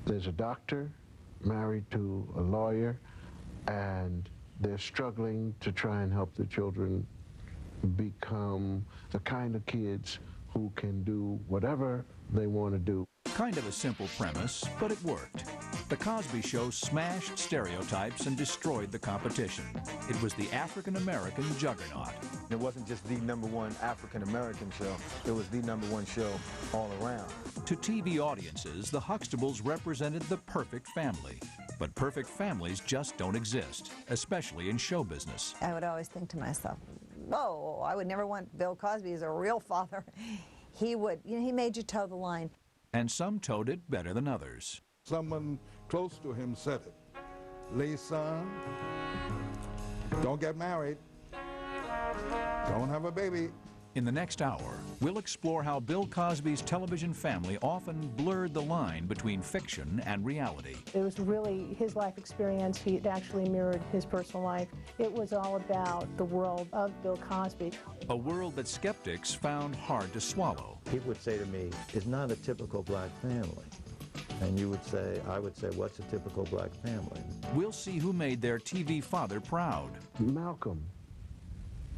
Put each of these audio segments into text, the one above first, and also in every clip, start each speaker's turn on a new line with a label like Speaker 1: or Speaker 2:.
Speaker 1: There's a doctor married to a lawyer, and they're struggling to try and help the children become the kind of kids who can do whatever they want to do.
Speaker 2: Kind of a simple premise, but it worked. The Cosby Show smashed stereotypes and destroyed the competition. It was the African-American juggernaut.
Speaker 3: It wasn't just the #1 African-American show, it was the #1 show all around.
Speaker 2: To TV audiences, the Huxtables represented the perfect family. But perfect families just don't exist, especially in show business.
Speaker 4: I would always think to myself, oh, I would never want Bill Cosby as a real father. He would, he made you toe the line.
Speaker 2: And some towed it better than others.
Speaker 5: Someone close to him said it. Son, don't get married. Don't have a baby.
Speaker 2: In the next hour, we'll explore how Bill Cosby's television family often blurred the line between fiction and reality.
Speaker 6: It was really his life experience. It actually mirrored his personal life. It was all about the world of Bill Cosby.
Speaker 2: A world that skeptics found hard to swallow.
Speaker 7: People would say to me, it's not a typical black family. And I would say, what's a typical black family?
Speaker 2: We'll see who made their TV father proud.
Speaker 1: Malcolm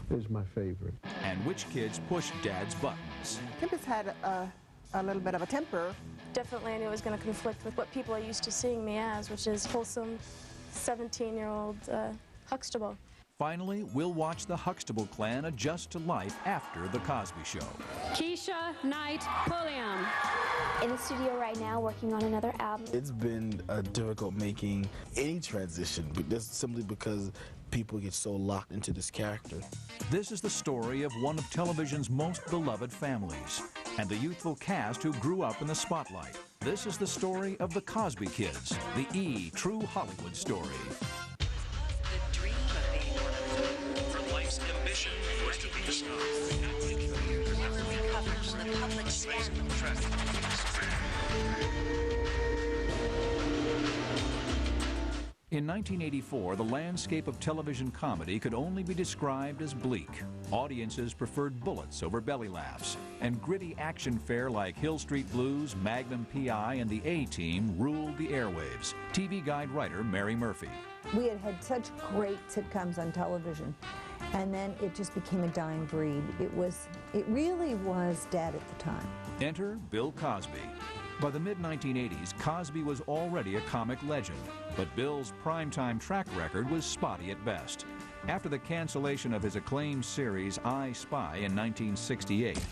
Speaker 1: is my favorite.
Speaker 2: And which kids pushed Dad's buttons.
Speaker 8: Tempest had a little bit of a temper.
Speaker 9: Definitely I knew it was going to conflict with what people are used to seeing me as, which is wholesome 17-year-old Huxtable.
Speaker 2: Finally, we'll watch the Huxtable clan adjust to life after The Cosby Show.
Speaker 10: Keisha Knight Pulliam.
Speaker 11: In the studio right now working on another album.
Speaker 12: It's been difficult making any transition, but that's simply because people get so locked into this character.
Speaker 2: This is the story of one of television's most beloved families and the youthful cast who grew up in the spotlight. This is the story of the Cosby Kids, the true Hollywood story.
Speaker 13: The dream of being one of them.
Speaker 14: From life's ambition was to be a star.
Speaker 13: Covers the public scandal.
Speaker 2: In 1984, the landscape of television comedy could only be described as bleak. Audiences preferred bullets over belly laughs, and gritty action fare like Hill Street Blues, Magnum P.I., and the A-Team ruled the airwaves. TV Guide writer Mary Murphy.
Speaker 4: We had had such great sitcoms on television, and then it just became a dying breed. It really was dead at the time.
Speaker 2: Enter Bill Cosby. By the mid-1980s, Cosby was already a comic legend, but Bill's primetime track record was spotty at best. After the cancellation of his acclaimed series I Spy in 1968,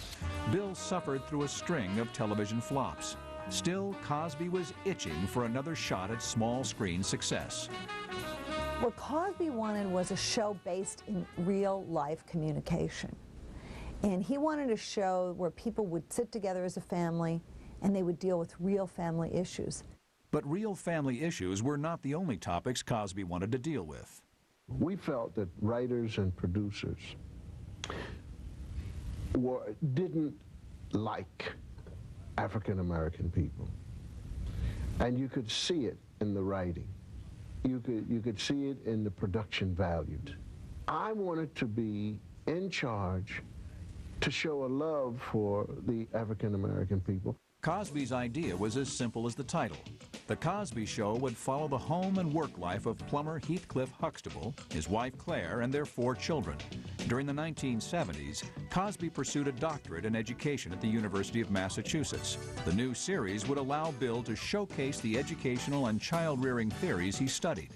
Speaker 2: Bill suffered through a string of television flops. Still, Cosby was itching for another shot at small-screen success.
Speaker 4: What Cosby wanted was a show based in real-life communication. And he wanted a show where people would sit together as a family and they would deal with real family issues.
Speaker 2: But real family issues were not the only topics Cosby wanted to deal with.
Speaker 1: We felt that writers and producers didn't like African American people. And you could see it in the writing. You could see it in the production values. I wanted to be in charge to show a love for the African American people.
Speaker 2: Cosby's idea was as simple as the title. The Cosby Show would follow the home and work life of plumber Heathcliff Huxtable, his wife Claire, and their 4 children. During the 1970s, Cosby pursued a doctorate in education at the University of Massachusetts. The new series would allow Bill to showcase the educational and child-rearing theories he studied.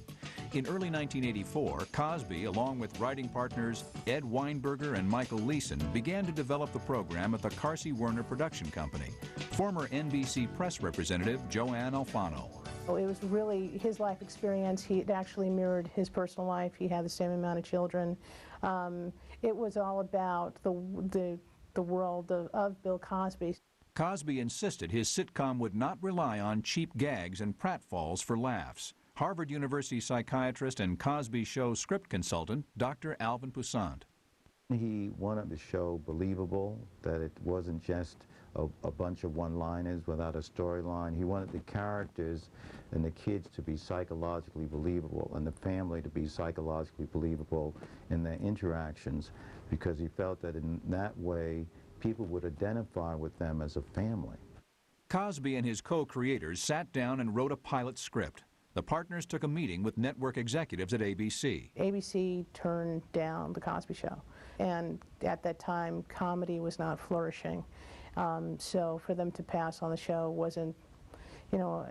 Speaker 2: In early 1984, Cosby, along with writing partners Ed Weinberger and Michael Leeson, began to develop the program at the Carsey Werner Production Company. Former NBC press representative Joanne Alfano.
Speaker 6: It was really his life experience. It actually mirrored his personal life. He had the same amount of children. It was all about the world of Bill Cosby.
Speaker 2: Cosby insisted his sitcom would not rely on cheap gags and pratfalls for laughs. Harvard University psychiatrist and Cosby Show script consultant, Dr. Alvin Poussant.
Speaker 7: He wanted the show believable, that it wasn't just a bunch of one-liners without a storyline. He wanted the characters and the kids to be psychologically believable and the family to be psychologically believable in their interactions, because he felt that in that way people would identify with them as a family.
Speaker 2: Cosby and his co-creators sat down and wrote a pilot script. The partners took a meeting with network executives at ABC.
Speaker 6: ABC turned down The Cosby Show, and at that time, comedy was not flourishing. So for them to pass on the show wasn't, you know,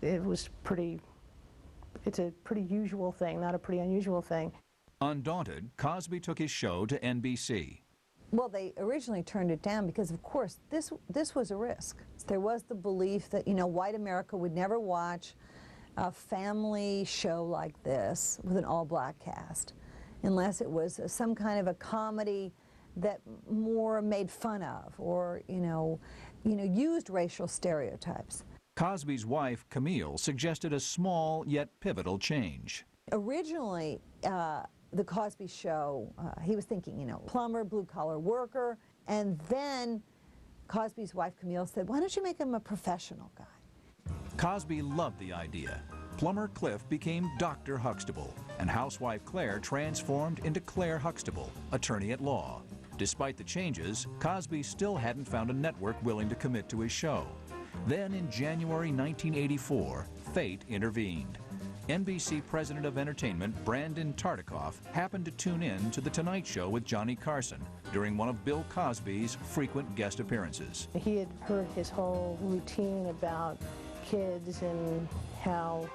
Speaker 6: it's a pretty usual thing, not a pretty unusual thing.
Speaker 2: Undaunted, Cosby took his show to NBC.
Speaker 4: Well, they originally turned it down because, of course, this was a risk. There was the belief that, you know, white America would never watch a family show like this with an all-black cast unless it was some kind of a comedy that more made fun of or, used racial stereotypes.
Speaker 2: Cosby's wife, Camille, suggested a small yet pivotal change.
Speaker 4: Originally, the Cosby Show, he was thinking, plumber, blue-collar worker, and then Cosby's wife, Camille, said, why don't you make him a professional guy?
Speaker 2: Cosby loved the idea. Plumber Cliff became Dr. Huxtable, and housewife Claire transformed into Claire Huxtable, attorney at law. Despite the changes, Cosby still hadn't found a network willing to commit to his show. Then in January 1984, fate intervened. NBC President of Entertainment Brandon Tartikoff happened to tune in to The Tonight Show with Johnny Carson during one of Bill Cosby's frequent guest appearances.
Speaker 6: He had heard his whole routine about kids and how,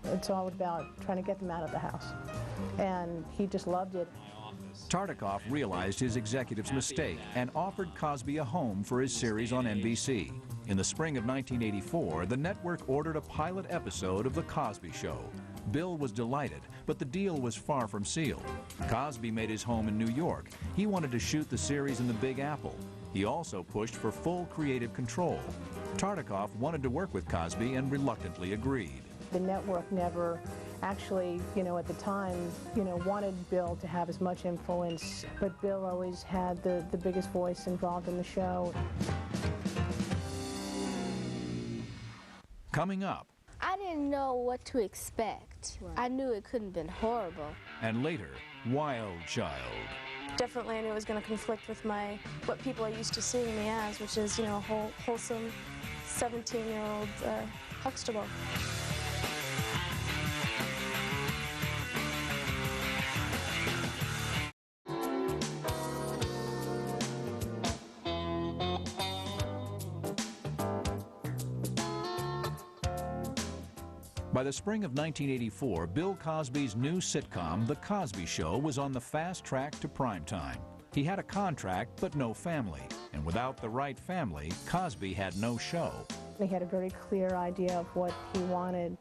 Speaker 6: it's all about trying to get them out of the house. And he just loved it.
Speaker 2: Tartikoff realized his executive's mistake and offered Cosby a home for his series on NBC. In the spring of 1984, the network ordered a pilot episode of The Cosby Show. Bill was delighted, but the deal was far from sealed. Cosby made his home in New York. He wanted to shoot the series in the Big Apple. He also pushed for full creative control. Tartikoff wanted to work with Cosby and reluctantly agreed.
Speaker 6: The network never actually, at the time, wanted Bill to have as much influence, but Bill always had the biggest voice involved in the show.
Speaker 2: Coming up.
Speaker 15: I didn't know what to expect. Right. I knew it couldn't have been horrible.
Speaker 2: And later, Wild Child.
Speaker 9: Definitely I knew it was going to conflict with what people are used to seeing me as, which is, a wholesome 17-year-old Huxtable.
Speaker 2: By the spring of 1984, Bill Cosby's new sitcom, The Cosby Show, was on the fast track to primetime. He had a contract, but no family. And without the right family, Cosby had no show.
Speaker 6: He had a very clear idea of what he wanted.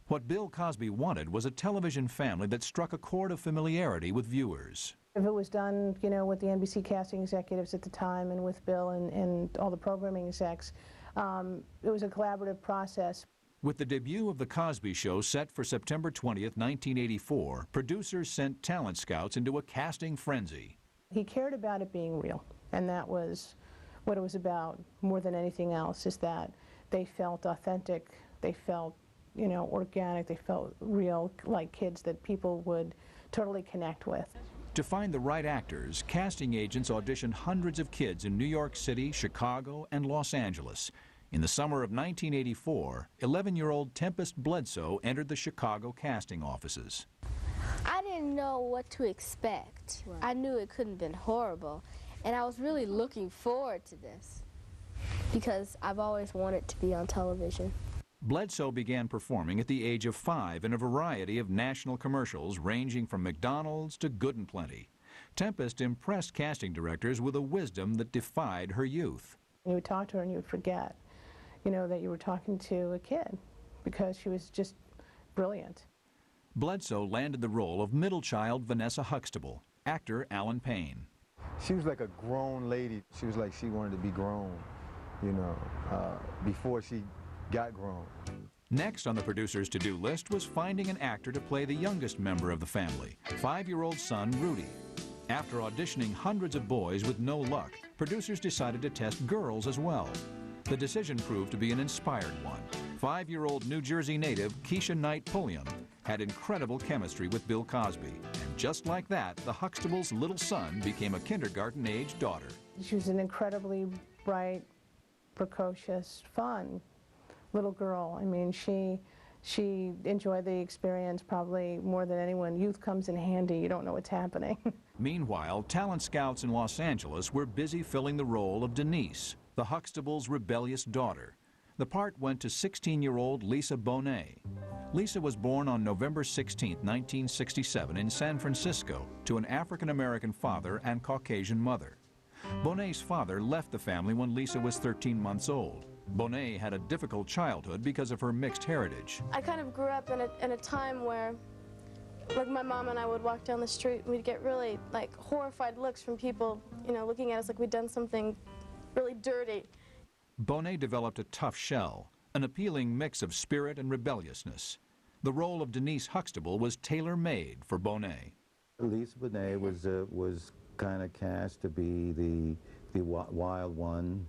Speaker 2: What Bill Cosby wanted was a television family that struck a chord of familiarity with viewers.
Speaker 6: If it was done, with the NBC casting executives at the time and with Bill and all the programming execs, it was a collaborative process.
Speaker 2: With the debut of The Cosby Show set for September 20th, 1984, producers sent talent scouts into a casting frenzy.
Speaker 6: He cared about it being real, and that was what it was about more than anything else, is that they felt authentic, they felt, organic, they felt real, like kids that people would totally connect with.
Speaker 2: To find the right actors, casting agents auditioned hundreds of kids in New York City, Chicago, and Los Angeles. In the summer of 1984, 11-year-old Tempest Bledsoe entered the Chicago casting offices.
Speaker 15: I didn't know what to expect. Right. I knew it couldn't have been horrible, and I was really looking forward to this because I've always wanted to be on television.
Speaker 2: Bledsoe began performing at the age of 5 in a variety of national commercials ranging from McDonald's to Good and Plenty. Tempest impressed casting directors with a wisdom that defied her youth.
Speaker 6: You would talk to her and you would forget, that you were talking to a kid because she was just brilliant.
Speaker 2: Bledsoe landed the role of middle child Vanessa Huxtable, actor Alan Payne.
Speaker 3: She was like a grown lady. She was like she wanted to be grown, before she got grown.
Speaker 2: Next on the producer's to-do list was finding an actor to play the youngest member of the family, 5-year-old son Rudy. After auditioning hundreds of boys with no luck, producers decided to test girls as well. The decision proved to be an inspired one. 5-year-old New Jersey native Keisha Knight Pulliam had incredible chemistry with Bill Cosby. And just like that, the Huxtable's little son became a kindergarten-age daughter.
Speaker 6: She was an incredibly bright, precocious, fun little girl. I mean, she enjoyed the experience probably more than anyone. Youth comes in handy. You don't know what's happening.
Speaker 2: Meanwhile, talent scouts in Los Angeles were busy filling the role of Denise, the Huxtable's rebellious daughter. The part went to 16-year-old Lisa Bonet. Lisa was born on November 16, 1967 in San Francisco to an African-American father and Caucasian mother. Bonet's father left the family when Lisa was 13 months old. Bonet had a difficult childhood because of her mixed heritage.
Speaker 9: I kind of grew up in a time where, like, my mom and I would walk down the street and we'd get really, like, horrified looks from people, you know, looking at us like we'd done something really dirty.
Speaker 2: Bonet developed a tough shell, an appealing mix of spirit and rebelliousness. The role of Denise Huxtable was tailor-made for Bonet.
Speaker 7: Lisa Bonet was kind of cast to be the wild one,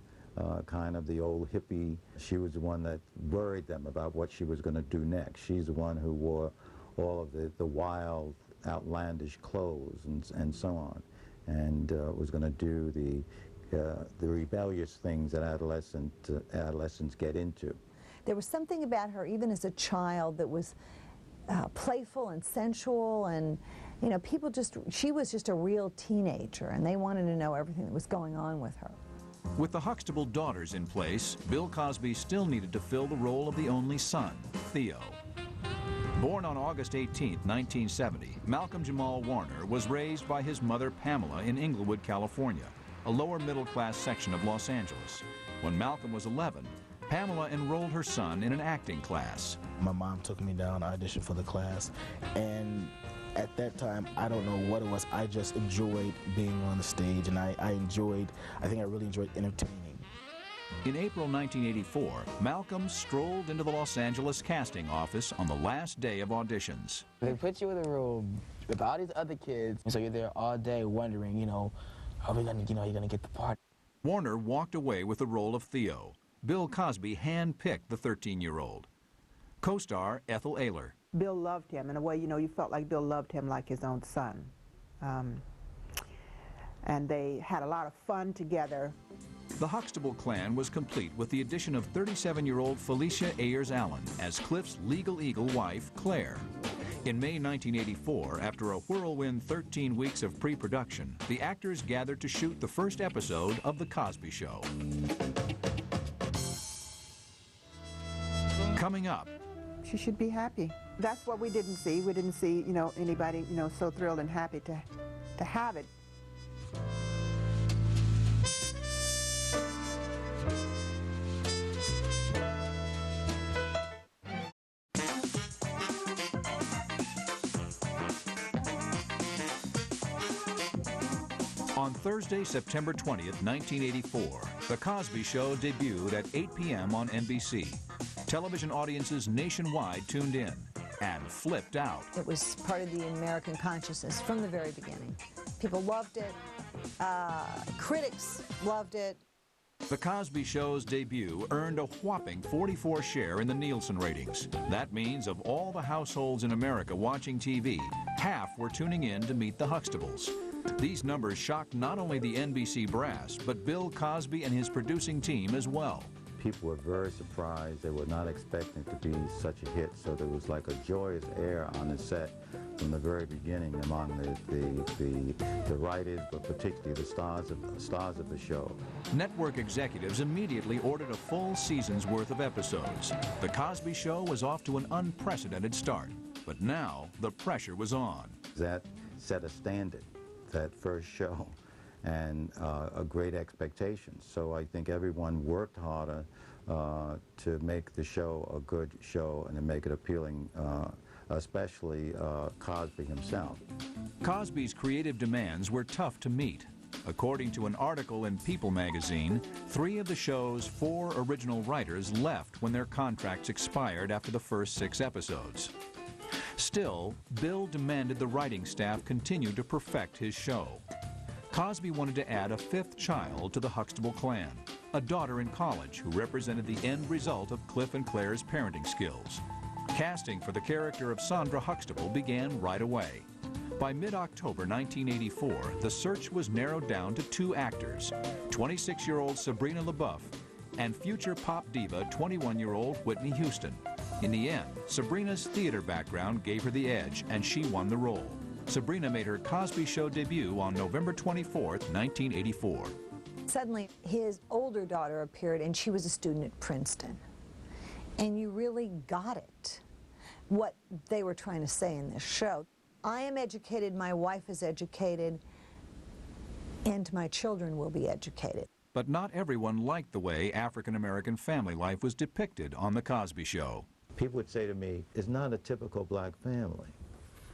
Speaker 7: kind of the old hippie. She was the one that worried them about what she was going to do next. She's the one who wore all of the wild, outlandish clothes and so on, and was going to do the rebellious things that adolescents get into.
Speaker 4: There was something about her, even as a child, that was playful and sensual, and you know, she was just a real teenager, and they wanted to know everything that was going on with her.
Speaker 2: With the Huxtable daughters in place, Bill Cosby still needed to fill the role of the only son, Theo. Born on August 18, 1970, Malcolm Jamal Warner was raised by his mother Pamela in Inglewood, California, a lower middle-class section of Los Angeles. When Malcolm was 11, Pamela enrolled her son in an acting class.
Speaker 12: My mom took me down, auditioned for the class, and at that time, I don't know what it was, I just enjoyed being on the stage, and I think I really enjoyed entertaining.
Speaker 2: In April 1984, Malcolm strolled into the Los Angeles casting office on the last day of auditions.
Speaker 16: They put you in a room with all these other kids, and so you're there all day wondering, you know, are we gonna, you know, are you gonna get the part?
Speaker 2: Warner walked away with the role of Theo. Bill Cosby hand-picked the 13-year-old. Co-star Ethel Ayler.
Speaker 8: Bill loved him. In a way, you know, you felt like Bill loved him like his own son. And they had a lot of fun together.
Speaker 2: The Huxtable clan was complete with the addition of 37-year-old Felicia Ayers-Allen as Cliff's legal eagle wife, Claire. In May 1984, after a whirlwind 13 weeks of pre-production, the actors gathered to shoot the first episode of The Cosby Show. Coming up.
Speaker 8: She should be happy. That's what we didn't see. We didn't see, you know, anybody, you know, so thrilled and happy to have it.
Speaker 2: On Thursday, September 20th, 1984, The Cosby Show debuted at 8 p.m. on NBC. Television audiences nationwide tuned in and flipped out.
Speaker 4: It was part of the American consciousness from the very beginning. People loved it. Critics loved it.
Speaker 2: The Cosby Show's debut earned a whopping 44 share in the Nielsen ratings. That means of all the households in America watching TV, half were tuning in to meet the Huxtables. These numbers shocked not only the NBC brass, but Bill Cosby and his producing team as well.
Speaker 7: People were very surprised. They were not expecting it to be such a hit, so there was like a joyous air on the set from the very beginning among the writers, but particularly the stars of the show.
Speaker 2: Network executives immediately ordered a full season's worth of episodes. The Cosby Show was off to an unprecedented start, but now the pressure was on.
Speaker 7: That set a standard, that first show, and a great expectation. So I think everyone worked harder to make the show a good show and to make it appealing, especially Cosby himself.
Speaker 2: Cosby's creative demands were tough to meet. According to an article in People magazine, 3 of the show's 4 original writers left when their contracts expired after the first 6 episodes. Still, Bill demanded the writing staff continue to perfect his show. Cosby wanted to add a 5th child to the Huxtable clan, a daughter in college who represented the end result of Cliff and Claire's parenting skills. Casting for the character of Sandra Huxtable began right away. By mid-October 1984, the search was narrowed down to 2 actors, 26-year-old Sabrina LaBeouf and future pop diva 21-year-old Whitney Houston. In the end, Sabrina's theater background gave her the edge, and she won the role. Sabrina made her Cosby Show debut on November 24, 1984.
Speaker 4: Suddenly, his older daughter appeared, and she was a student at Princeton. And you really got it, what they were trying to say in this show. I am educated, my wife is educated, and my children will be educated.
Speaker 2: But not everyone liked the way African-American family life was depicted on The Cosby Show.
Speaker 7: People would say to me, it's not a typical black family.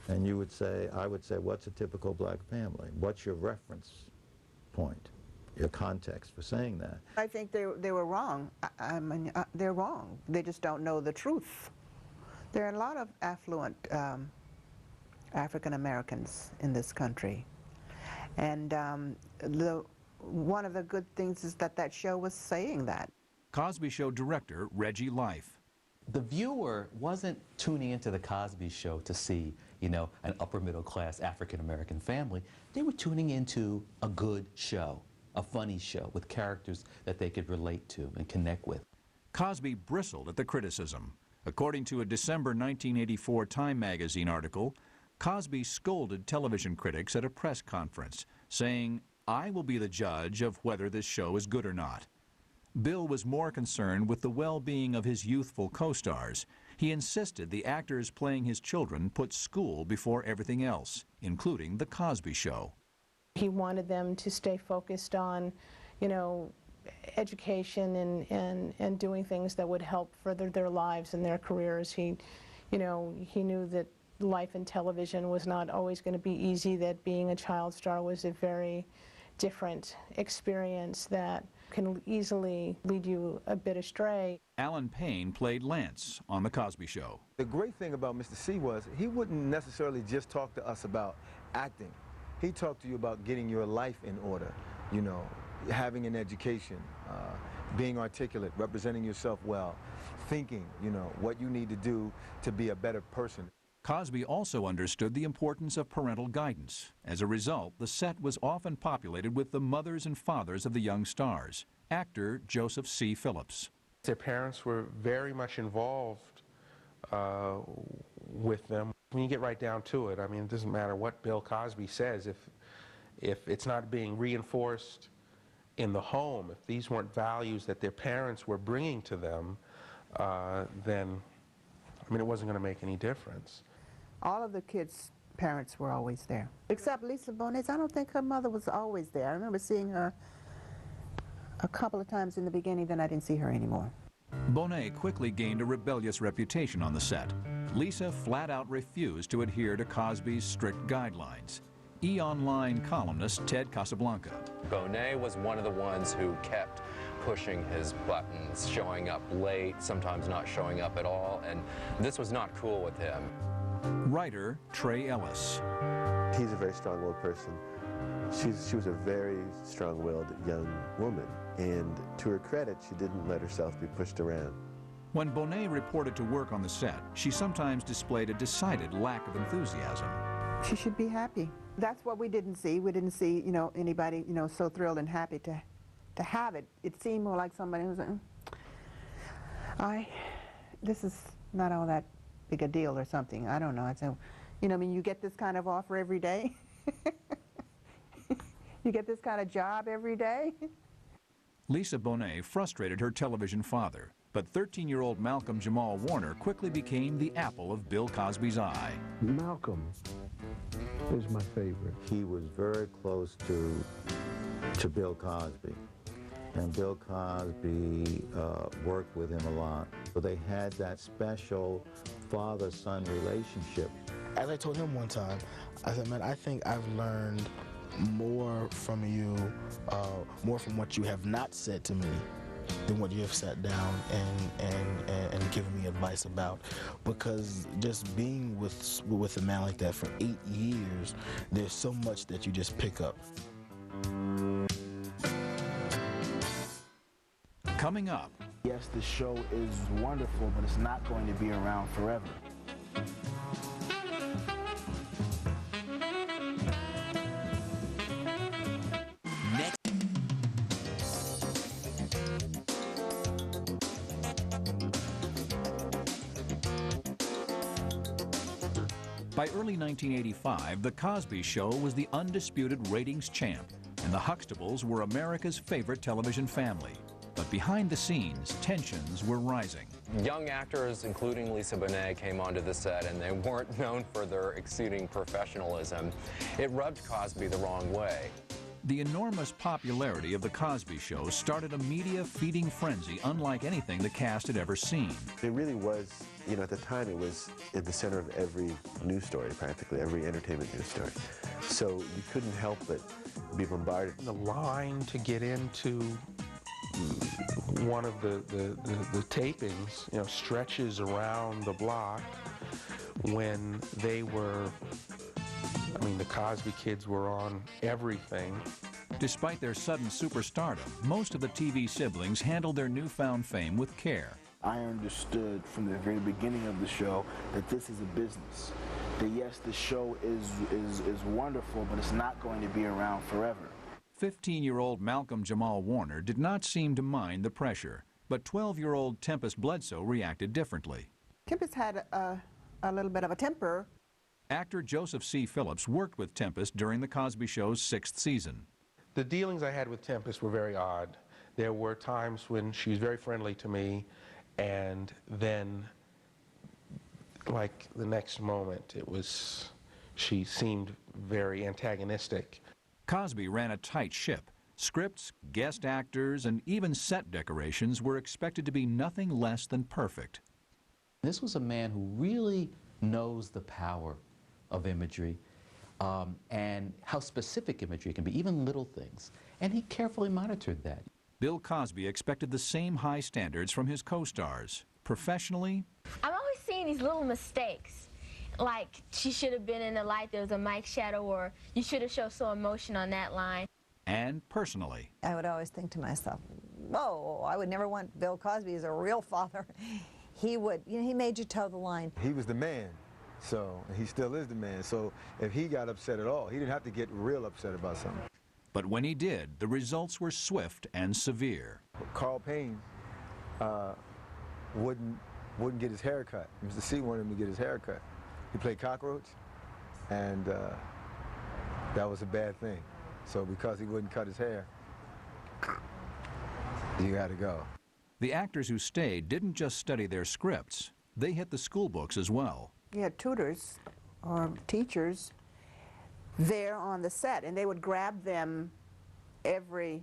Speaker 7: And you would say, I would say, what's a typical black family? What's your reference point, your context for saying that?
Speaker 8: I think they were wrong. I mean, they're wrong. They just don't know the truth. There are a lot of affluent African Americans in this country. And one of the good things is that show was saying that.
Speaker 2: Cosby Show director Reggie Life.
Speaker 17: The viewer wasn't tuning into The Cosby Show to see, an upper middle class African American family. They were tuning into a good show, a funny show with characters that they could relate to and connect with.
Speaker 2: Cosby bristled at the criticism. According to a December 1984 Time magazine article, Cosby scolded television critics at a press conference, saying, "I will be the judge of whether this show is good or not." Bill was more concerned with the well-being of his youthful co-stars. He insisted the actors playing his children put school before everything else, including The Cosby Show.
Speaker 6: He wanted them to stay focused on, education and doing things that would help further their lives and their careers. He knew that life in television was not always going to be easy, that being a child star was a very different experience that can easily lead you a bit astray.
Speaker 2: Alan Payne played Lance on The Cosby Show.
Speaker 3: The great thing about Mr. C was he wouldn't necessarily just talk to us about acting. He talked to you about getting your life in order, having an education, being articulate, representing yourself well, thinking, what you need to do to be a better person.
Speaker 2: Cosby also understood the importance of parental guidance. As a result, the set was often populated with the mothers and fathers of the young stars. Actor Joseph C. Phillips.
Speaker 18: Their parents were very much involved with them. When you get right down to it, it doesn't matter what Bill Cosby says. If it's not being reinforced in the home, if these weren't values that their parents were bringing to them, then, it wasn't going to make any difference.
Speaker 8: All of the kids' parents were always there, except Lisa Bonet. I don't think her mother was always there. I remember seeing her a couple of times in the beginning, then I didn't see her anymore.
Speaker 2: Bonet quickly gained a rebellious reputation on the set. Lisa flat out refused to adhere to Cosby's strict guidelines. E-Online columnist Ted Casablanca.
Speaker 19: Bonet was one of the ones who kept pushing his buttons, showing up late, sometimes not showing up at all, and this was not cool with him.
Speaker 2: Writer Trey Ellis.
Speaker 20: He's a very strong-willed person. She was a very strong-willed young woman, and to her credit, she didn't let herself be pushed around.
Speaker 2: When Bonet reported to work on the set, she sometimes displayed a decided lack of enthusiasm.
Speaker 8: She should be happy. That's what we didn't see. We didn't see, anybody, so thrilled and happy to have it. It seemed more like somebody who was like, this is not all that big a deal or something. I don't know. I said, you get this kind of offer every day? You get this kind of job every day?
Speaker 2: Lisa Bonet frustrated her television father, but 13-year-old Malcolm Jamal Warner quickly became the apple of Bill Cosby's eye.
Speaker 1: Malcolm is my favorite.
Speaker 7: He was very close to Bill Cosby. And Bill Cosby worked with him a lot. So they had that special father-son relationship.
Speaker 12: As I told him one time, I said, man, I think I've learned more from you, more from what you have not said to me than what you have sat down and given me advice about. Because just being with a man like that for 8 years, there's so much that you just pick up.
Speaker 2: Coming up.
Speaker 12: Yes, the show is wonderful, but it's not going to be around forever.
Speaker 2: By early 1985, The Cosby Show was the undisputed ratings champ, and the Huxtables were America's favorite television family. But behind the scenes, tensions were rising.
Speaker 19: Young actors, including Lisa Bonet, came onto the set, and they weren't known for their exceeding professionalism. It rubbed Cosby the wrong way.
Speaker 2: The enormous popularity of The Cosby Show started a media feeding frenzy unlike anything the cast had ever seen.
Speaker 20: It really was, you know, at the time it was at the center of every news story, practically, every entertainment news story. So you couldn't help but be bombarded.
Speaker 18: The line to get into one of the tapings, you know, stretches around the block when they were, I mean, the Cosby Kids were on everything.
Speaker 2: Despite their sudden superstardom, most of the TV siblings handled their newfound fame with care.
Speaker 12: I understood from the very beginning of the show that this is a business. That yes, the show is wonderful, but it's not going to be around forever.
Speaker 2: 15-year-old Malcolm Jamal Warner did not seem to mind the pressure, but 12-year-old Tempest Bledsoe reacted differently.
Speaker 8: Tempest had a little bit of a temper.
Speaker 2: Actor Joseph C. Phillips worked with Tempest during The Cosby Show's 6th season.
Speaker 18: The dealings I had with Tempest were very odd. There were times when she was very friendly to me, and then, like the next moment, she seemed very antagonistic.
Speaker 2: Cosby ran a tight ship. Scripts, guest actors, and even set decorations were expected to be nothing less than perfect.
Speaker 17: This was a man who really knows the power of imagery and how specific imagery can be, even little things. And he carefully monitored that.
Speaker 2: Bill Cosby expected the same high standards from his co-stars. Professionally,
Speaker 15: I'm always seeing these little mistakes. Like, she should have been in the light, there was a mic shadow, or you should have shown some emotion on that line.
Speaker 2: and personally.
Speaker 4: I would always think to myself, oh, I would never want Bill Cosby as a real father. He would, you know, he made you toe the line.
Speaker 3: He was the man, so he still is the man. So if he got upset at all, he didn't have to get real upset about something.
Speaker 2: But when he did, the results were swift and severe.
Speaker 3: Carl Payne wouldn't get his hair cut. Mr. C wanted him to get his hair cut. He played cockroach, and that was a bad thing. So because he wouldn't cut his hair, you had to go.
Speaker 2: The actors who stayed didn't just study their scripts, they hit the school books as well.
Speaker 8: You had tutors or teachers there on the set, and they would grab them every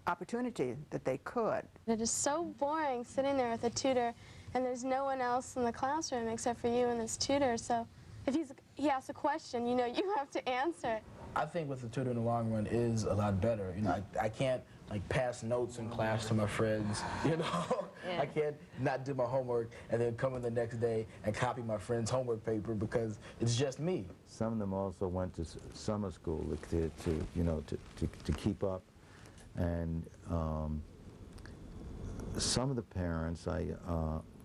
Speaker 8: opportunity that they could.
Speaker 9: It is so boring sitting there with a tutor, and there's no one else in the classroom except for you and this tutor, so if he asks a question, you know, you have to answer it.
Speaker 12: I think with the tutor in the long run is a lot better. You know, I can't like pass notes in class to my friends, you know? Yeah. I can't not do my homework and then come in the next day and copy my friend's homework paper because it's just me.
Speaker 7: Some of them also went to summer school to keep up, and some of the parents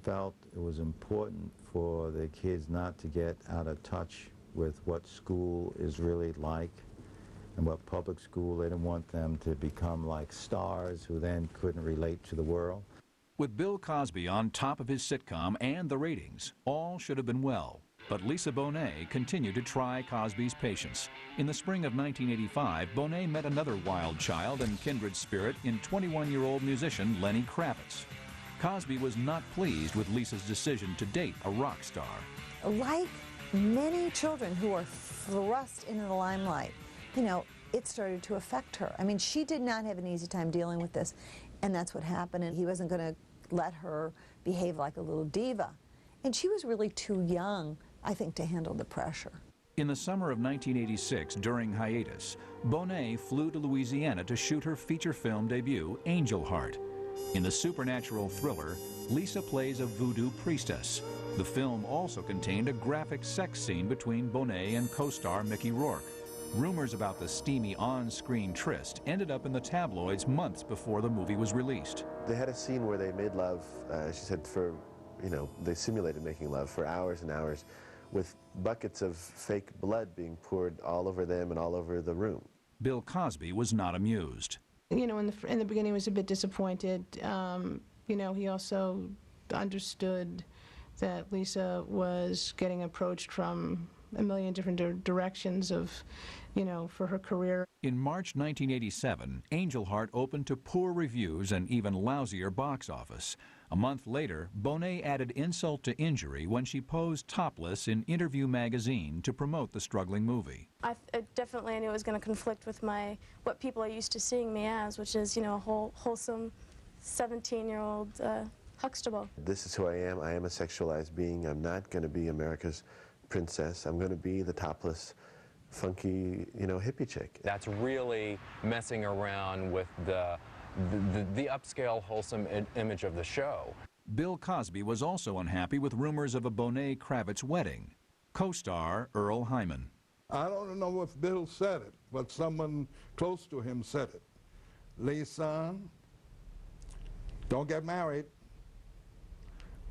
Speaker 7: felt it was important for their kids not to get out of touch with what school is really like and what public school. They didn't want them to become like stars who then couldn't relate to the world.
Speaker 2: With Bill Cosby on top of his sitcom and the ratings, all should have been well. But Lisa Bonet continued to try Cosby's patience. In the spring of 1985, Bonet met another wild child and kindred spirit in 21-year-old musician Lenny Kravitz. Cosby was not pleased with Lisa's decision to date a rock star.
Speaker 4: Like many children who are thrust into the limelight, you know, it started to affect her. I mean, she did not have an easy time dealing with this, and that's what happened, and he wasn't going to let her behave like a little diva. And she was really too young, I think, to handle the pressure.
Speaker 2: In the summer of 1986, during hiatus, Bonet flew to Louisiana to shoot her feature film debut, Angel Heart. In the supernatural thriller, Lisa plays a voodoo priestess. The film also contained a graphic sex scene between Bonet and co-star Mickey Rourke. Rumors about the steamy on-screen tryst ended up in the tabloids months before the movie was released.
Speaker 20: They had a scene where they made love, she said, they simulated making love for hours and hours with buckets of fake blood being poured all over them and all over the room.
Speaker 2: Bill Cosby was not amused.
Speaker 6: You know, in the beginning, he was a bit disappointed. You know, he also understood that Lisa was getting approached from a million different directions of, for her career.
Speaker 2: In March 1987, Angel Heart opened to poor reviews and even lousier box office. A month later, Bonet added insult to injury when she posed topless in Interview magazine to promote the struggling movie.
Speaker 9: I definitely knew it was going to conflict with what people are used to seeing me as, which is, a wholesome 17-year-old Huxtable.
Speaker 20: This is who I am. I am a sexualized being. I'm not going to be America's princess. I'm going to be the topless, funky, hippie chick.
Speaker 19: That's really messing around with the upscale, wholesome image of the show.
Speaker 2: Bill Cosby was also unhappy with rumors of a Bonet-Kravitz wedding. Co-star Earl Hyman.
Speaker 5: I don't know if Bill said it, but someone close to him said it. Lee-son, don't get married.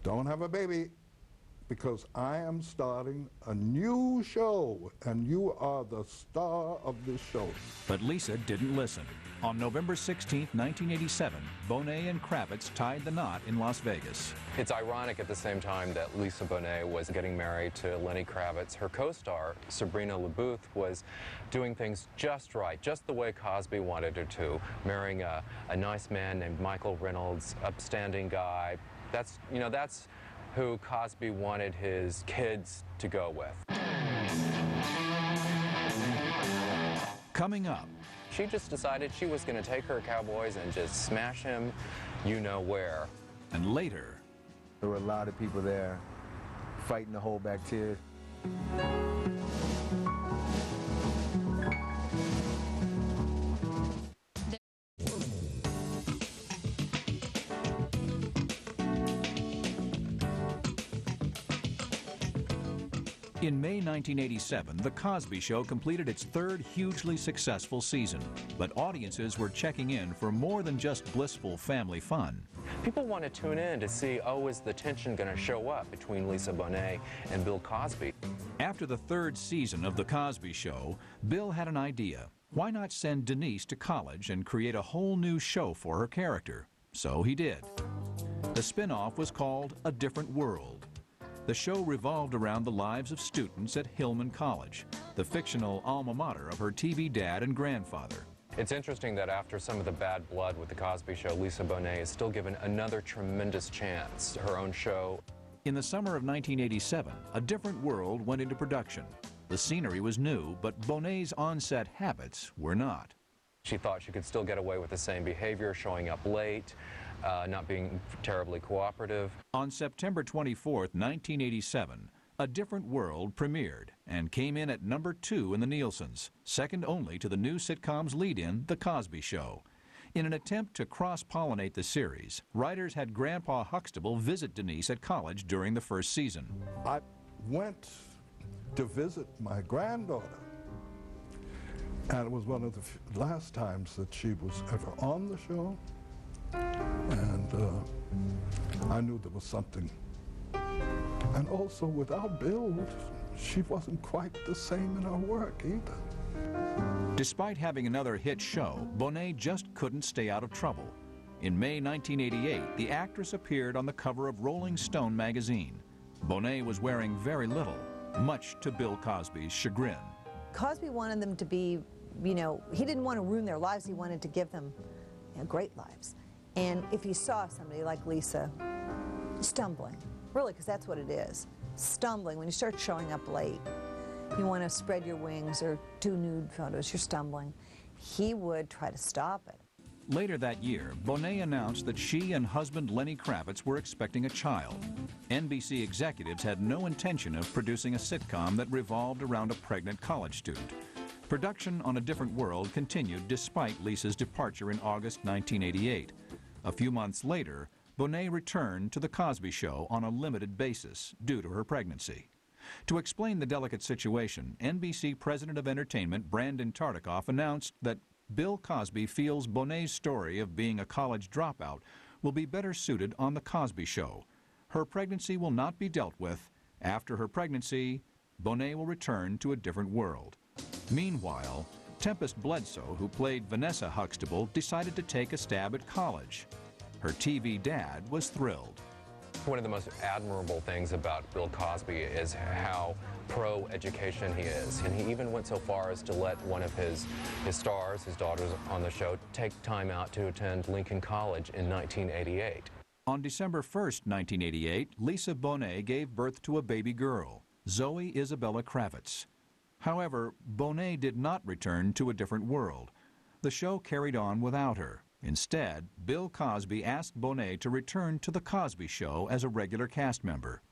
Speaker 5: Don't have a baby, because I am starting a new show, and you are the star of this show.
Speaker 2: But Lisa didn't listen. On November 16, 1987, Bonet and Kravitz tied the knot in Las Vegas.
Speaker 19: It's ironic at the same time that Lisa Bonet was getting married to Lenny Kravitz, her co-star, Sabrina LaBouth, was doing things just right, just the way Cosby wanted her to, marrying a nice man named Michael Reynolds, upstanding guy. That's who Cosby wanted his kids to go with.
Speaker 2: Coming up.
Speaker 19: She just decided she was going to take her Cowboys and just smash him where.
Speaker 2: And later.
Speaker 3: There were a lot of people there fighting to hold back tears.
Speaker 2: In May 1987, The Cosby Show completed its third hugely successful season, but audiences were checking in for more than just blissful family fun.
Speaker 19: People want to tune in to see, is the tension going to show up between Lisa Bonet and Bill Cosby?
Speaker 2: After the third season of The Cosby Show, Bill had an idea. Why not send Denise to college and create a whole new show for her character? So he did. The spin-off was called A Different World. The show revolved around the lives of students at Hillman College, the fictional alma mater of her TV dad and grandfather.
Speaker 19: It's interesting that after some of the bad blood with The Cosby Show, Lisa Bonet is still given another tremendous chance, her own show.
Speaker 2: In the summer of 1987, A Different World went into production. The scenery was new, but Bonet's on-set habits were not.
Speaker 19: She thought she could still get away with the same behavior, showing up late, not being terribly cooperative.
Speaker 2: On September 24, 1987, A Different World premiered and came in at number 2 in the Nielsen's, second only to the new sitcom's lead-in, The Cosby Show. In an attempt to cross-pollinate the series, writers had Grandpa Huxtable visit Denise at college during the first season.
Speaker 5: I went to visit my granddaughter, and it was one of the last times that she was ever on the show. And I knew there was something. And also, without Bill, she wasn't quite the same in her work either.
Speaker 2: Despite having another hit show, Bonet just couldn't stay out of trouble. In May 1988, the actress appeared on the cover of Rolling Stone magazine. Bonet was wearing very little, much to Bill Cosby's chagrin.
Speaker 4: Cosby wanted them to be, he didn't want to ruin their lives, he wanted to give them great lives. And if you saw somebody like Lisa stumbling, really, because that's what it is, stumbling, when you start showing up late, you want to spread your wings or do nude photos, you're stumbling, he would try to stop it.
Speaker 2: Later that year, Bonet announced that she and husband Lenny Kravitz were expecting a child. NBC executives had no intention of producing a sitcom that revolved around a pregnant college student. Production on A Different World continued despite Lisa's departure in August 1988. A few months later, Bonet returned to The Cosby Show on a limited basis due to her pregnancy. To explain the delicate situation, NBC President of Entertainment Brandon Tartikoff announced that Bill Cosby feels Bonet's story of being a college dropout will be better suited on The Cosby Show. Her pregnancy will not be dealt with. After her pregnancy, Bonet will return to A Different World. Meanwhile, Tempest Bledsoe, who played Vanessa Huxtable, decided to take a stab at college. Her TV dad was thrilled.
Speaker 19: One of the most admirable things about Bill Cosby is how pro-education he is. And he even went so far as to let one of his stars, his daughters on the show, take time out to attend Lincoln College in 1988.
Speaker 2: On December 1st, 1988, Lisa Bonet gave birth to a baby girl, Zoe Isabella Kravitz. However, Bonet did not return to a different world. The show carried on without her. Instead, Bill Cosby asked Bonet to return to The Cosby Show as a regular cast member.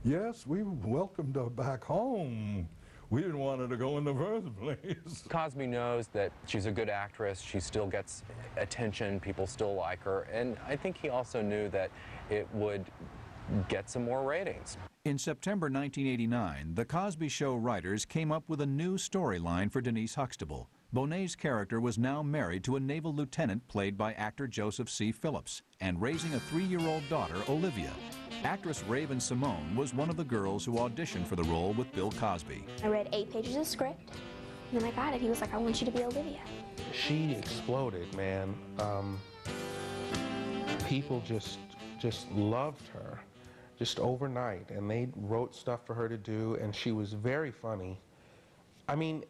Speaker 5: Yes, we welcomed her back home. We didn't want her to go in the first place.
Speaker 19: Cosby knows that she's a good actress. She still gets attention. People still like her. And I think he also knew that it would get some more ratings.
Speaker 2: In September 1989, The Cosby Show writers came up with a new storyline for Denise Huxtable. Bonet's character was now married to a naval lieutenant played by actor Joseph C. Phillips and raising a 3-year-old daughter, Olivia. Actress Raven Simone was one of the girls who auditioned for the role with Bill Cosby.
Speaker 11: I read 8 pages of script, and then I got it. He was like, I want you to be Olivia.
Speaker 18: She exploded, man. People just loved her, just overnight, and they wrote stuff for her to do, and she was very funny. I mean,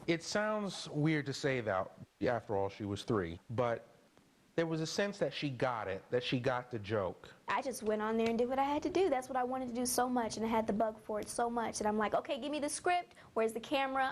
Speaker 18: it sounds weird to say that, after all, she was 3, but there was a sense that she got it, that she got the joke.
Speaker 11: I just went on there and did what I had to do. That's what I wanted to do so much, and I had the bug for it so much. And I'm like, okay, give me the script. Where's the camera?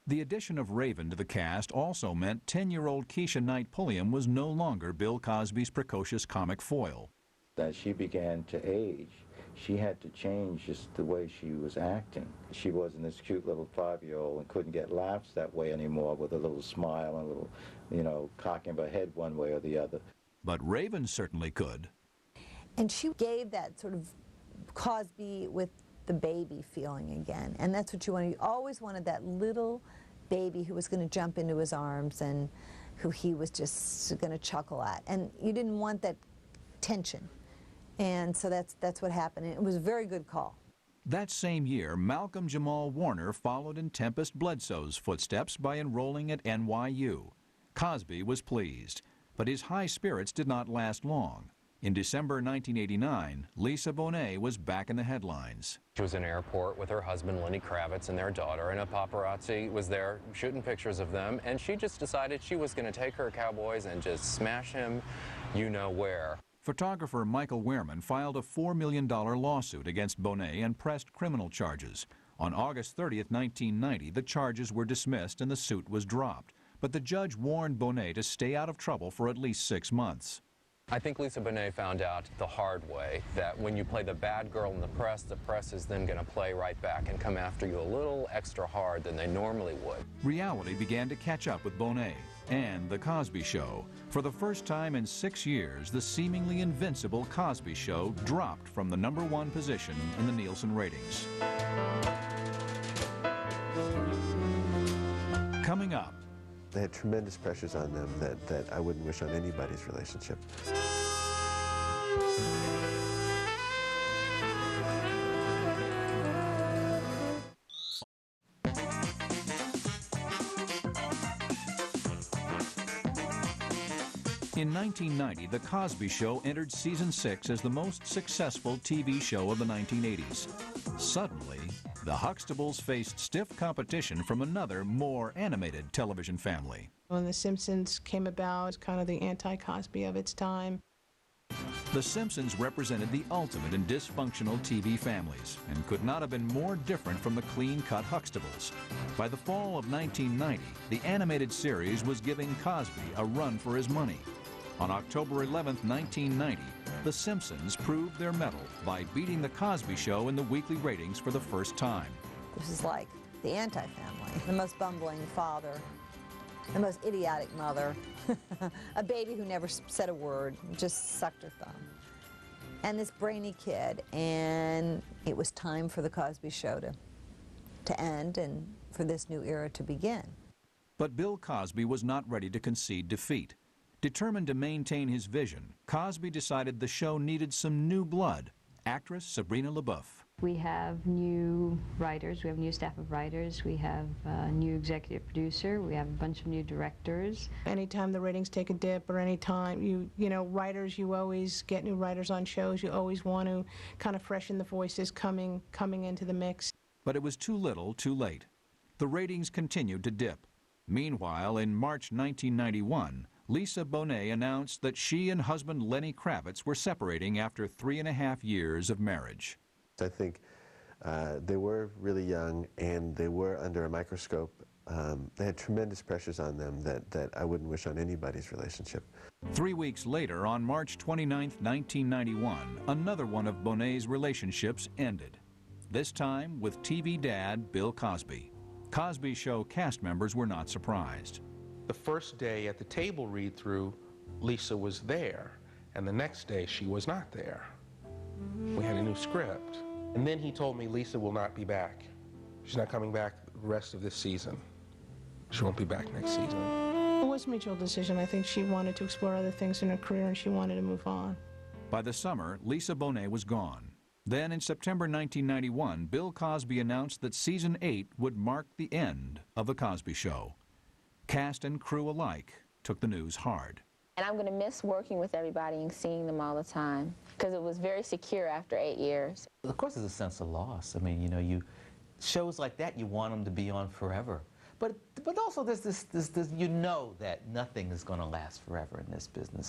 Speaker 2: The addition of Raven to the cast also meant 10-year-old Keisha Knight Pulliam was no longer Bill Cosby's precocious comic foil.
Speaker 7: As she began to age, she had to change just the way she was acting. She wasn't this cute little 5-year-old and couldn't get laughs that way anymore with a little smile and a little, cocking of her head one way or the other.
Speaker 2: But Raven certainly could.
Speaker 4: And she gave that sort of Cosby with the baby feeling again. And that's what you wanted. You always wanted that little baby who was going to jump into his arms and who he was just going to chuckle at. And you didn't want that tension. And so that's what happened. And it was a very good call.
Speaker 2: That same year, Malcolm Jamal Warner followed in Tempest Bledsoe's footsteps by enrolling at NYU. Cosby was pleased, but his high spirits did not last long. In December 1989, Lisa Bonet was back in the headlines.
Speaker 19: She was in an airport with her husband, Lenny Kravitz, and their daughter, and a paparazzi was there shooting pictures of them, and she just decided she was going to take her Cowboys and just smash him you know where.
Speaker 2: Photographer Michael Wehrman filed a $4 million lawsuit against Bonet and pressed criminal charges. On August 30th, 1990, the charges were dismissed and the suit was dropped. But the judge warned Bonet to stay out of trouble for at least 6 months.
Speaker 19: I think Lisa Bonet found out the hard way that when you play the bad girl in the press is then going to play right back and come after you a little extra hard than they normally would.
Speaker 2: Reality began to catch up with Bonet and The Cosby Show. For the first time in 6 years, the seemingly invincible Cosby Show dropped from the #1 position in the Nielsen ratings. Coming up.
Speaker 20: They had tremendous pressures on them that I wouldn't wish on anybody's relationship.
Speaker 2: In 1990, The Cosby Show entered season 6 as the most successful TV show of the 1980s. Suddenly, the Huxtables faced stiff competition from another, more animated television family.
Speaker 6: When The Simpsons came about, it was kind of the anti-Cosby of its time.
Speaker 2: The Simpsons represented the ultimate in dysfunctional TV families and could not have been more different from the clean-cut Huxtables. By the fall of 1990, the animated series was giving Cosby a run for his money. On October 11, 1990, The Simpsons proved their mettle by beating The Cosby Show in the weekly ratings for the first time.
Speaker 4: This is like the anti-family, the most bumbling father, the most idiotic mother, a baby who never said a word, just sucked her thumb, and this brainy kid. And it was time for The Cosby Show to end and for this new era to begin.
Speaker 2: But Bill Cosby was not ready to concede defeat. Determined to maintain his vision, Cosby decided the show needed some new blood, actress Sabrina LaBeouf.
Speaker 21: We have new writers, we have a new staff of writers, we have a new executive producer, we have a bunch of new directors.
Speaker 6: Anytime the ratings take a dip or anytime you know, writers, you always get new writers on shows. You always want to kind of freshen the voices coming into the mix.
Speaker 2: But it was too little, too late. The ratings continued to dip. Meanwhile, in March 1991, Lisa Bonet announced that she and husband Lenny Kravitz were separating after 3.5 years of marriage.
Speaker 20: I think they were really young and they were under a microscope. They had tremendous pressures on them that I wouldn't wish on anybody's relationship.
Speaker 2: 3 weeks later, on March 29, 1991, another one of Bonet's relationships ended. This time with TV dad Bill Cosby. Cosby Show cast members were not surprised.
Speaker 18: The first day at the table read-through, Lisa was there, and the next day she was not there. We had a new script. And then he told me Lisa will not be back. She's not coming back the rest of this season. She won't be back next season.
Speaker 6: It was a mutual decision. I think she wanted to explore other things in her career and she wanted to move on.
Speaker 2: By the summer, Lisa Bonet was gone. Then in September 1991, Bill Cosby announced that Season 8 would mark the end of The Cosby Show. Cast and crew alike took the news hard.
Speaker 22: And I'm going to miss working with everybody and seeing them all the time because it was very secure after 8 years.
Speaker 17: Of course, there's a sense of loss. I mean, you know, shows like that, you want them to be on forever. But also there's this, you know that nothing is going to last forever in this business.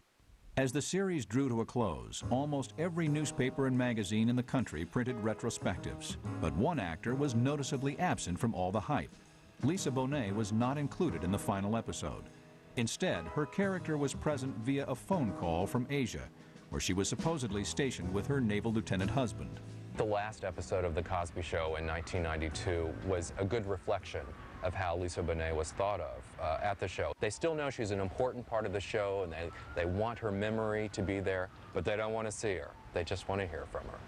Speaker 2: As the series drew to a close, almost every newspaper and magazine in the country printed retrospectives. But one actor was noticeably absent from all the hype. Lisa Bonet was not included in the final episode. Instead, her character was present via a phone call from Asia, where she was supposedly stationed with her naval lieutenant husband.
Speaker 19: The last episode of The Cosby Show in 1992 was a good reflection of how Lisa Bonet was thought of at the show. They still know she's an important part of the show and they want her memory to be there, but they don't want to see her. They just want to hear from her.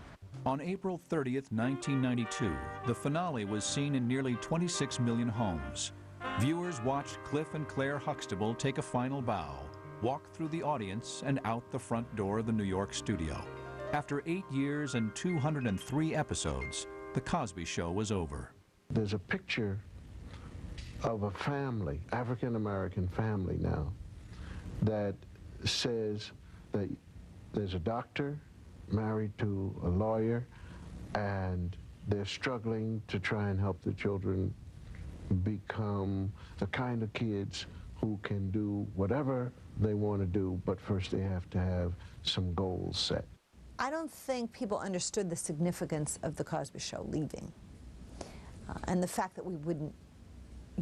Speaker 2: On April 30th, 1992, the finale was seen in nearly 26 million homes. Viewers watched Cliff and Claire Huxtable take a final bow, walk through the audience and out the front door of the New York studio. After 8 years and 203 episodes, The Cosby Show was over.
Speaker 1: There's a picture of a family, African-American family now, that says that there's a doctor married to a lawyer and they're struggling to try and help the children become the kind of kids who can do whatever they want to do, but first they have to have some goals set.
Speaker 4: I don't think people understood the significance of The Cosby Show leaving and the fact that we wouldn't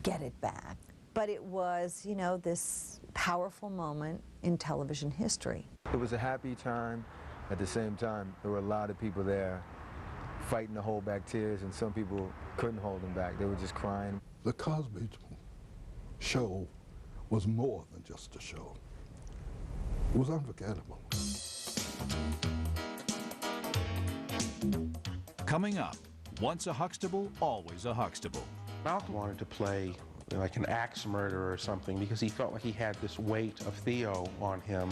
Speaker 4: get it back. But it was, you know, this powerful moment in television history.
Speaker 3: It was a happy time. At the same time, there were a lot of people there fighting to hold back tears, and some people couldn't hold them back. They were just crying.
Speaker 5: The Cosby Show was more than just a show. It was unforgettable.
Speaker 2: Coming up, once a Huxtable, always a Huxtable.
Speaker 18: Malcolm wanted to play like an axe murderer or something because he felt like he had this weight of Theo on him.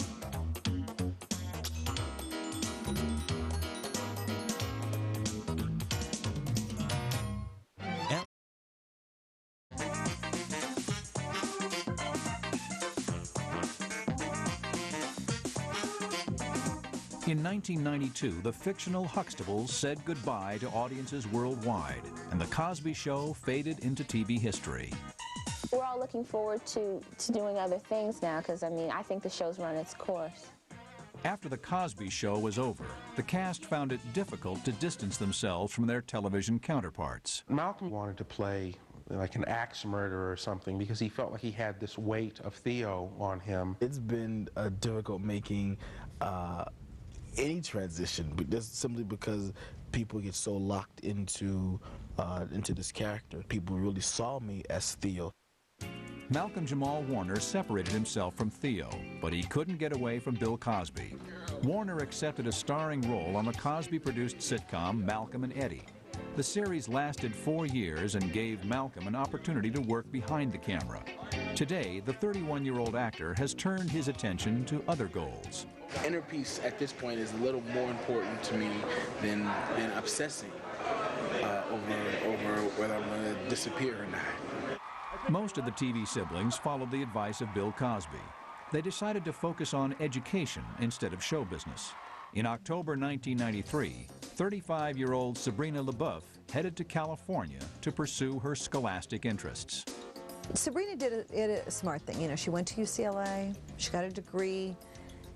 Speaker 2: In 1992, the fictional Huxtables said goodbye to audiences worldwide, and The Cosby Show faded into TV history.
Speaker 22: We're all looking forward to doing other things now because, I mean, I think the show's run its course.
Speaker 2: After The Cosby Show was over, the cast found it difficult to distance themselves from their television counterparts.
Speaker 18: Malcolm wanted to play like an axe murderer or something because he felt like he had this weight of Theo on him.
Speaker 12: It's been difficult making any transition, but that's simply because people get so locked into this character. People really saw me as Theo.
Speaker 2: Malcolm Jamal Warner separated himself from Theo, but he couldn't get away from Bill Cosby. Warner accepted a starring role on the Cosby-produced sitcom Malcolm and Eddie. The series lasted 4 years and gave Malcolm an opportunity to work behind the camera. Today, the 31-year-old actor has turned his attention to other goals.
Speaker 12: Inner peace at this point is a little more important to me than obsessing over whether I'm going to disappear or not.
Speaker 2: Most of the TV siblings followed the advice of Bill Cosby. They decided to focus on education instead of show business. In October 1993, 35-year-old Sabrina LaBeouf headed to California to pursue her scholastic interests.
Speaker 4: Sabrina did a smart thing. You know, she went to UCLA, she got a degree,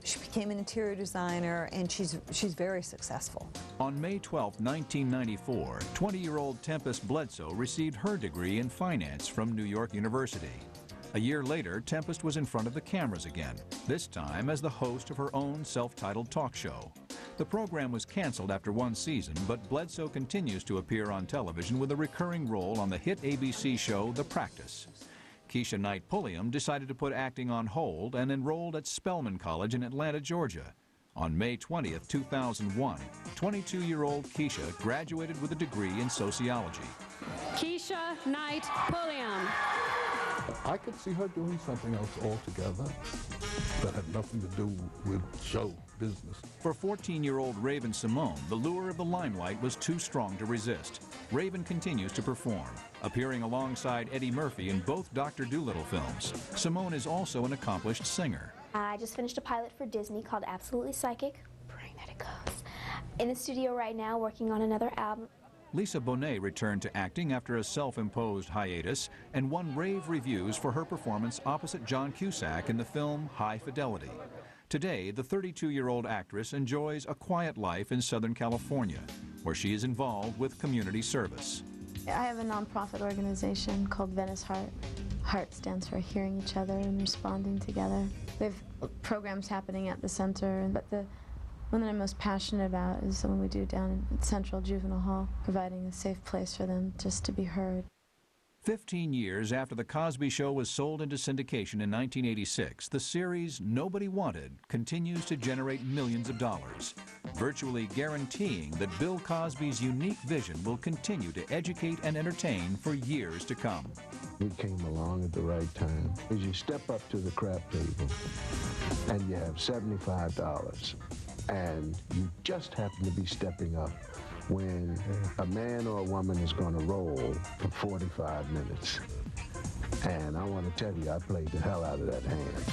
Speaker 4: she became an interior designer, and she's very successful.
Speaker 2: On May 12, 1994, 20-year-old Tempest Bledsoe received her degree in finance from New York University. A year later, Tempest was in front of the cameras again, this time as the host of her own self-titled talk show. The program was canceled after one season, but Bledsoe continues to appear on television with a recurring role on the hit ABC show The Practice. Keisha Knight Pulliam decided to put acting on hold and enrolled at Spelman College in Atlanta, Georgia. On May 20th, 2001, 22-year-old Keisha graduated with a degree in sociology.
Speaker 10: Keisha Knight Pulliam.
Speaker 5: I could see her doing something else altogether that had nothing to do with show business.
Speaker 2: For 14-year-old Raven Simone, the lure of the limelight was too strong to resist. Raven continues to perform, appearing alongside Eddie Murphy in both Dr. Dolittle films. Simone is also an accomplished singer.
Speaker 11: I just finished a pilot for Disney called Absolutely Psychic. Praying that it goes. In the studio right now working on another album.
Speaker 2: Lisa Bonet returned to acting after a self-imposed hiatus and won rave reviews for her performance opposite John Cusack in the film High Fidelity. Today, the 32-year-old actress enjoys a quiet life in Southern California, where she is involved with community service.
Speaker 14: I have a nonprofit organization called Venice Heart. HEART stands for Hearing Each Other and Responding Together. We have programs happening at the center, but the one that I'm most passionate about is the one we do down at Central Juvenile Hall, providing a safe place for them just to be heard.
Speaker 2: 15 years after The Cosby Show was sold into syndication in 1986, the series Nobody Wanted continues to generate millions of dollars, virtually guaranteeing that Bill Cosby's unique vision will continue to educate and entertain for years to come.
Speaker 1: We came along at the right time. As you step up to the crap table and you have $75, and you just happen to be stepping up when a man or a woman is going to roll for 45 minutes. And I want to tell you, I played the hell out of that hand.